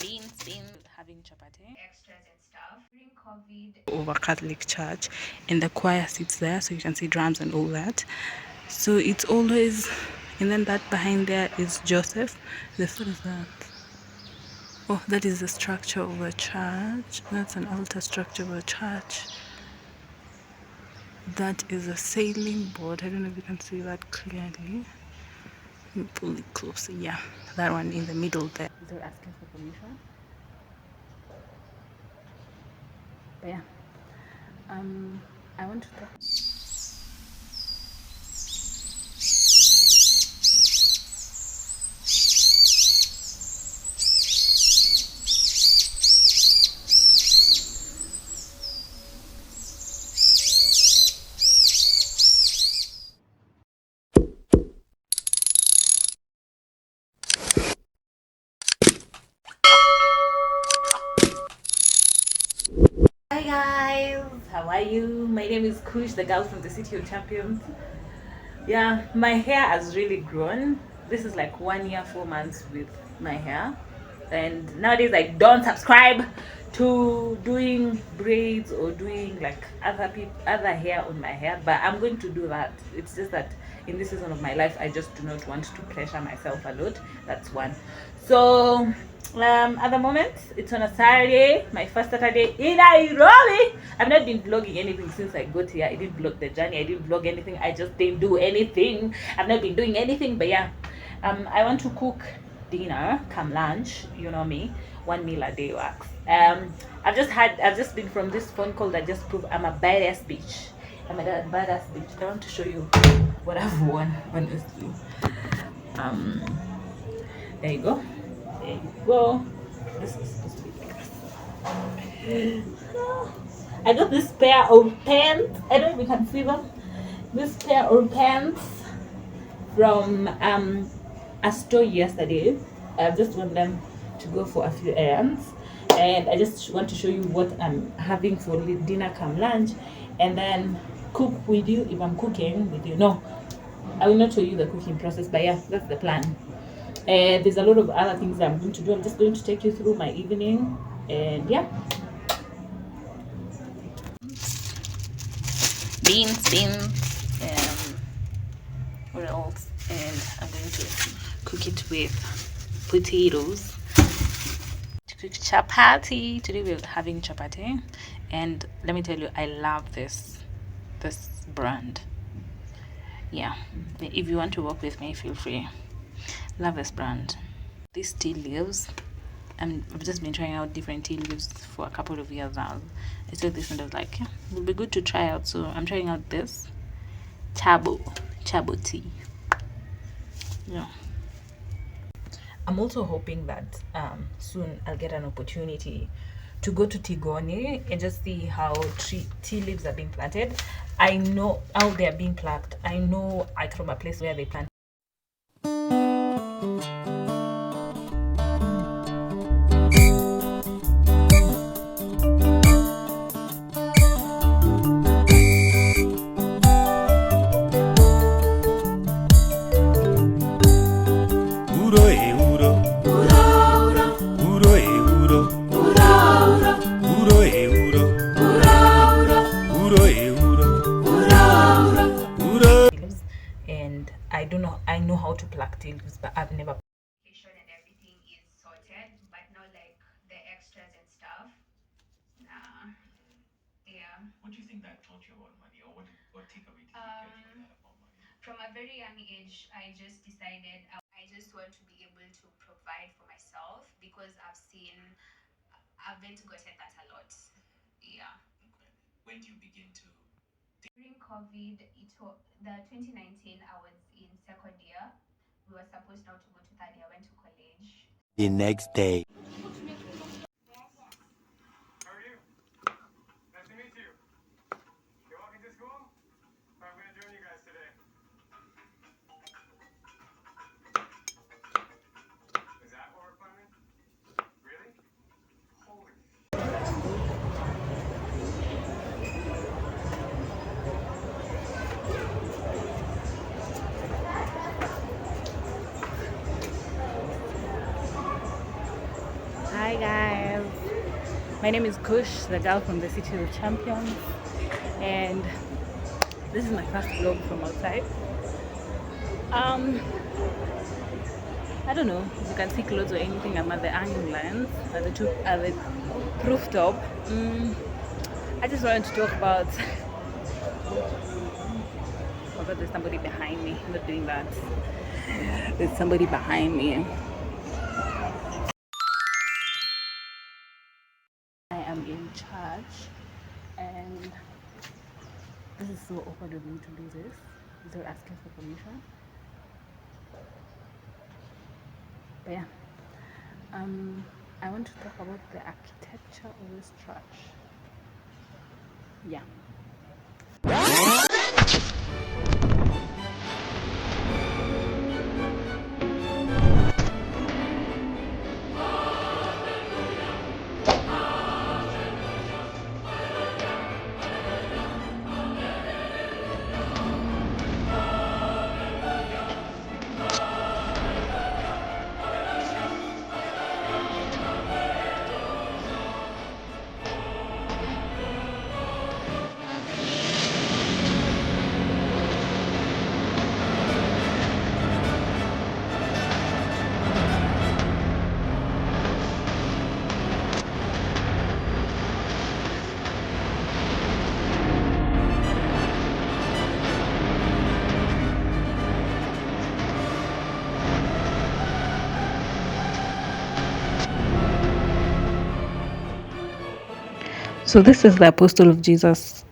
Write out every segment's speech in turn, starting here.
Been having chapati, extras and stuff during COVID. Over Catholic Church, and the choir sits there, so you can see drums and all that. So it's always, and then that behind there is Joseph. What is that? Oh, that is the structure of a church. That's an altar structure of a church. That is a sailing boat. I don't know if you can see that clearly. Let me pull it closer. Yeah, that one in the middle there. They're asking for permission. But yeah, I want to talk. Hi guys, how are you? My name is Kush, the girl from the City of Champions. Yeah, my hair has really grown. This is like 1 year 4 months with my hair, and nowadays I don't subscribe to doing braids or doing like other hair on my hair, but I'm going to do that. It's just that in this season of my life I just do not want to pressure myself a lot. That's one. So at the moment it's on a Saturday, my first Saturday in Nairobi. I've not been vlogging anything since I got here. I didn't vlog the journey, I didn't vlog anything, I just didn't do anything. I've not been doing anything, but yeah, I want to cook dinner come lunch. You know me, 1 meal a day works. I've just been from this phone call that just proved I'm a badass bitch. I'm a badass bitch. I want to show you what I've won, honestly. There you go. There you go. This is supposed to be like this. I got this pair of pants. I don't know if you can see them. This pair of pants from a store yesterday. I just want them to go for a few errands, and I just want to show you what I'm having for dinner come lunch, and then cook with you if I'm cooking with you. No, I will not show you the cooking process, but yeah, that's the plan. And there's a lot of other things that I'm going to do. I'm just going to take you through my evening, and yeah. Beans, what else? And I'm going to cook it with potatoes. To cook chapati. Today we're having chapati, and let me tell you, I love this brand. Yeah, if you want to work with me, feel free. Love this brand. These tea leaves, I've just been trying out different tea leaves for a couple of years now. I saw this and I was like, yeah, it would be good to try out. So I'm trying out this chabo tea. Yeah. I'm also hoping that soon I'll get an opportunity to go to Tigoni and just see how tea leaves are being planted. I know how they're being plucked. I know I come from a place where they plant. And I know how to pluck tea leaves, but I've never. And everything is sorted, but not like the extras and stuff. Nah. Yeah. What do you think that taught you about money, or what takeaway did you get from that about money? From a very young age, I just decided I just want to be able to provide for myself, because I've been to gotten that a lot. Yeah. Okay. When do you begin to? During COVID, the 2019, I was in second year. We were supposed now to go to third year. I went to college. The next day. How are you? Nice to meet you. You're walking to school? I'm going to join you guys today. Is that what we're planning? Really? Holy. guys, my name is Kush, the girl from the City of Champions, and this is my first vlog from outside. Um, I don't know if you can see clothes or anything. I'm at the hanging lines at the rooftop. I just wanted to talk about. Oh God, there's somebody behind me. I'm not doing that. There's somebody behind me. I am in church, and this is so awkward of me to do this without asking for permission. But yeah, I want to talk about the architecture of this church. Yeah. So this is the Apostle of Jesus,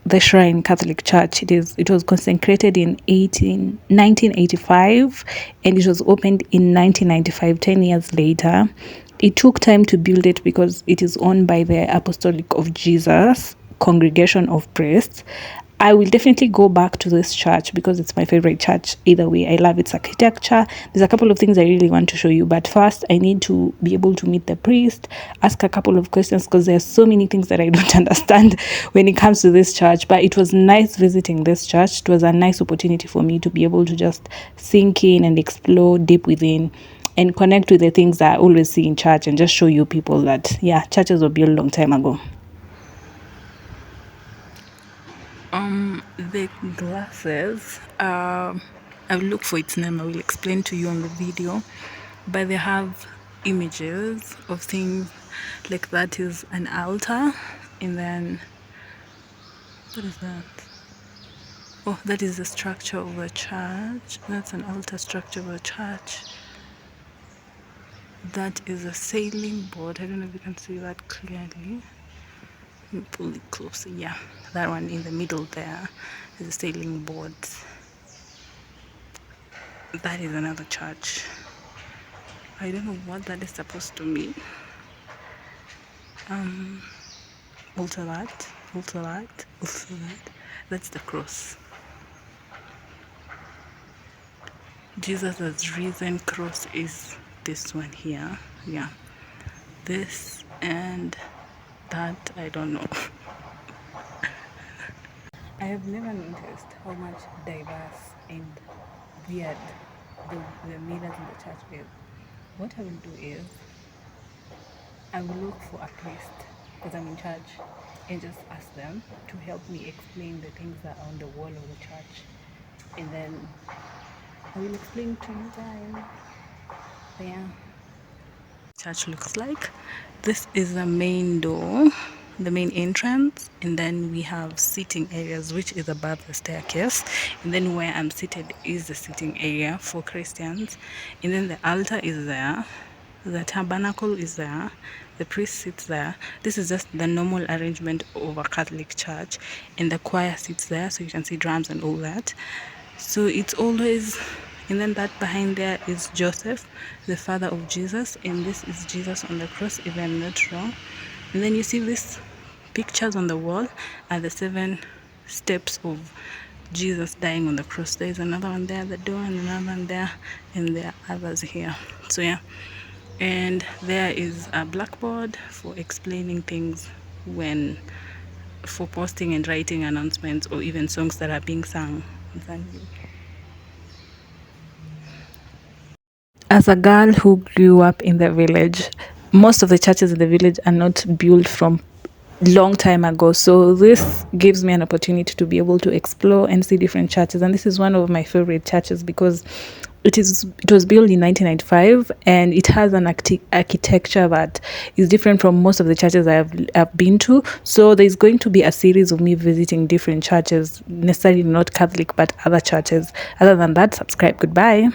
the Shrine Catholic Church. It was consecrated in 1985, and it was opened in 1995, 10 years later. It took time to build it because it is owned by the Apostolic of Jesus Congregation of Priests. I will definitely go back to this church because it's my favorite church. Either way, I love its architecture. There's a couple of things I really want to show you, but first I need to be able to meet the priest, ask a couple of questions because there's so many things that I don't understand when it comes to this church. But it was nice visiting this church. It was a nice opportunity for me to be able to just sink in and explore deep within and connect with the things that I always see in church and just show you people that, yeah, churches were built a long time ago. The glasses, I'll look for its name. I will explain to you on the video, but they have images of things like that is an altar, and then what is that? Oh, that is the structure of a church. That's an altar structure of a church. That is a sailing boat. I don't know if you can see that clearly. Pull it closer. Yeah, that one in the middle there is a sailing boat. That is another church. I don't know what that is supposed to mean. Also that. That's the cross. Jesus has risen cross is this one here. Yeah. This and that, I don't know. I have never noticed how much diverse and weird the mirrors in the church is. What I will do is I will look for a priest because I'm in church and just ask them to help me explain the things that are on the wall of the church, and then I will explain to you guys. But yeah, church looks like this is the main door, the main entrance, and then we have seating areas which is above the staircase, and then where I'm seated is the sitting area for Christians, and then the altar is there, the tabernacle is there, the priest sits there. This is just the normal arrangement of a Catholic church, and the choir sits there, so you can see drums and all that. So it's always, and then that behind there is Joseph, the father of Jesus, and this is Jesus on the cross, if I'm not wrong. And then you see these pictures on the wall are the 7 steps of Jesus dying on the cross. There is another one there at the door, and another one there, and there are others here. So yeah, and there is a blackboard for explaining things when for posting and writing announcements or even songs that are being sung. As a girl who grew up in the village, most of the churches in the village are not built from long time ago, so this gives me an opportunity to be able to explore and see different churches. And this is one of my favorite churches because it was built in 1995, and it has an architecture that is different from most of the churches I've been to. So there's going to be a series of me visiting different churches, necessarily not Catholic but other churches. Other than that, subscribe. Goodbye.